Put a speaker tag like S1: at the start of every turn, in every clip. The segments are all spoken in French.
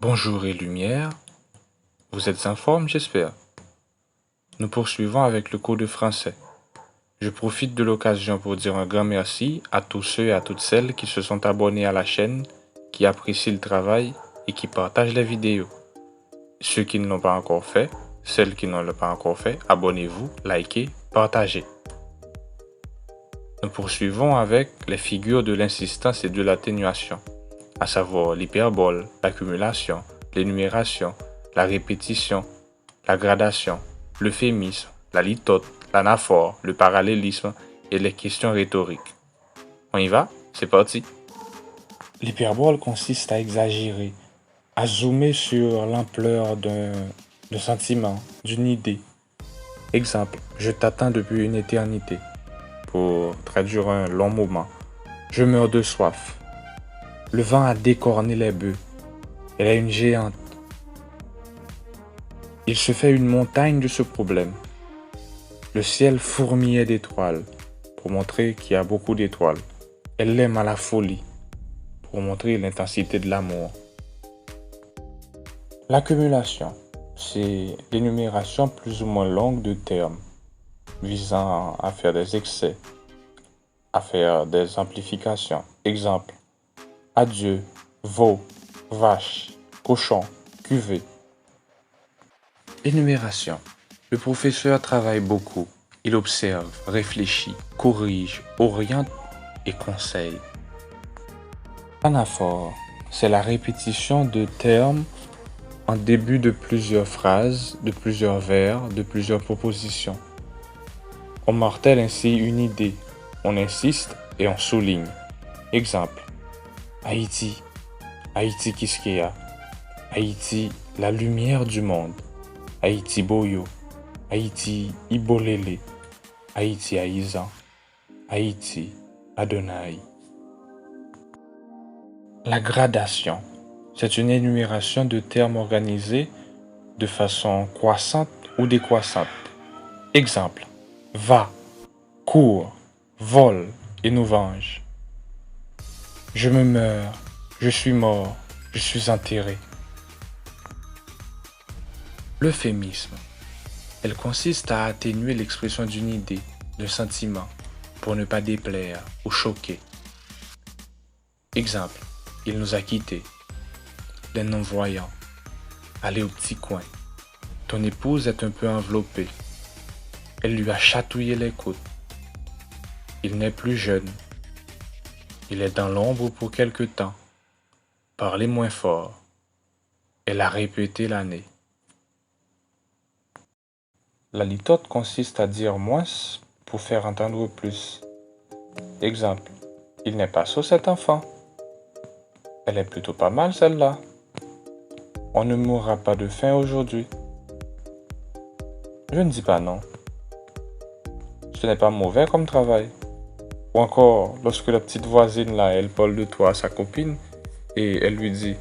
S1: Bonjour et lumière, vous êtes en forme, j'espère. Nous poursuivons avec le cours de français. Je profite de l'occasion pour dire un grand merci à tous ceux et à toutes celles qui se sont abonnés à la chaîne, qui apprécient le travail et qui partagent les vidéos. Ceux qui ne l'ont pas encore fait, celles qui ne l'ont pas encore fait, abonnez-vous, likez, partagez. Nous poursuivons avec les figures de l'insistance et de l'atténuation, à savoir l'hyperbole, l'accumulation, l'énumération, la répétition, la gradation, l'euphémisme, la litote, l'anaphore, le parallélisme et les questions rhétoriques. On y va? C'est parti! L'hyperbole consiste à exagérer, à zoomer sur l'ampleur d'un sentiment, d'une idée. Exemple, je t'attends depuis une éternité. Pour traduire un long moment. Je meurs de soif. Le vent a décorné les bœufs. Elle est une géante. Il se fait une montagne de ce problème. Le ciel fourmillait d'étoiles, pour montrer qu'il y a beaucoup d'étoiles. Elle l'aime à la folie, pour montrer l'intensité de l'amour. L'accumulation, c'est l'énumération plus ou moins longue de termes, visant à faire des excès, à faire des amplifications. Exemple, adieu, veau, vache, cochon, cuvée. Énumération. Le professeur travaille beaucoup. Il observe, réfléchit, corrige, oriente et conseille. Anaphore, c'est la répétition de termes en début de plusieurs phrases, de plusieurs vers, de plusieurs propositions. On martèle ainsi une idée, on insiste et on souligne. Exemple, Haïti, Haïti Kiskeya, Haïti la lumière du monde, Haïti Boyo, Haïti Ibolele, Haïti Aïzan, Haïti Adonai. La gradation, c'est une énumération de termes organisés de façon croissante ou décroissante. Exemple, va, cours, vole et nous venge. Je me meurs, je suis mort, je suis enterré. L'euphémisme. Elle consiste à atténuer l'expression d'une idée, d'un sentiment, pour ne pas déplaire ou choquer. Exemple, il nous a quittés. Les non-voyants. Allez au petit coin. Ton épouse est un peu enveloppée. Elle lui a chatouillé les côtes. Il n'est plus jeune. Il est dans l'ombre pour quelque temps. Parlez moins fort. Elle a répété l'année. La litote consiste à dire moins pour faire entendre plus. Exemple, il n'est pas sot cet enfant. Elle est plutôt pas mal celle-là. On ne mourra pas de faim aujourd'hui. Je ne dis pas non. Ce n'est pas mauvais comme travail. Ou encore, lorsque la petite voisine là, elle parle de toi à sa copine et elle lui dit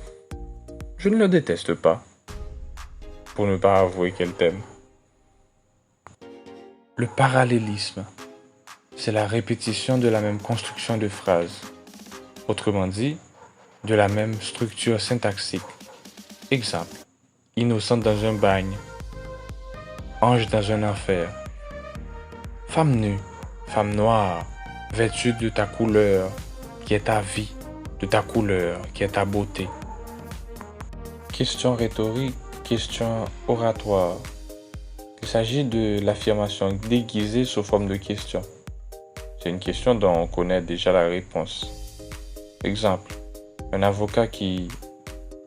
S1: « Je ne le déteste pas » pour ne pas avouer qu'elle t'aime. Le parallélisme, c'est la répétition de la même construction de phrase. Autrement dit, de la même structure syntaxique. Exemple, innocente dans un bagne, ange dans un enfer, femme nue, femme noire, vêtue de ta couleur, qui est ta vie, de ta couleur, qui est ta beauté. Question rhétorique, question oratoire. Il s'agit de l'affirmation déguisée sous forme de question. C'est une question dont on connaît déjà la réponse. Exemple, un avocat qui,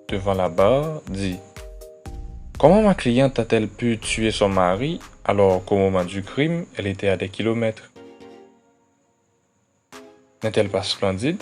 S1: devant la barre, dit « Comment ma cliente a-t-elle pu tuer son mari alors qu'au moment du crime, elle était à des kilomètres? N'est-elle pas splendide ?»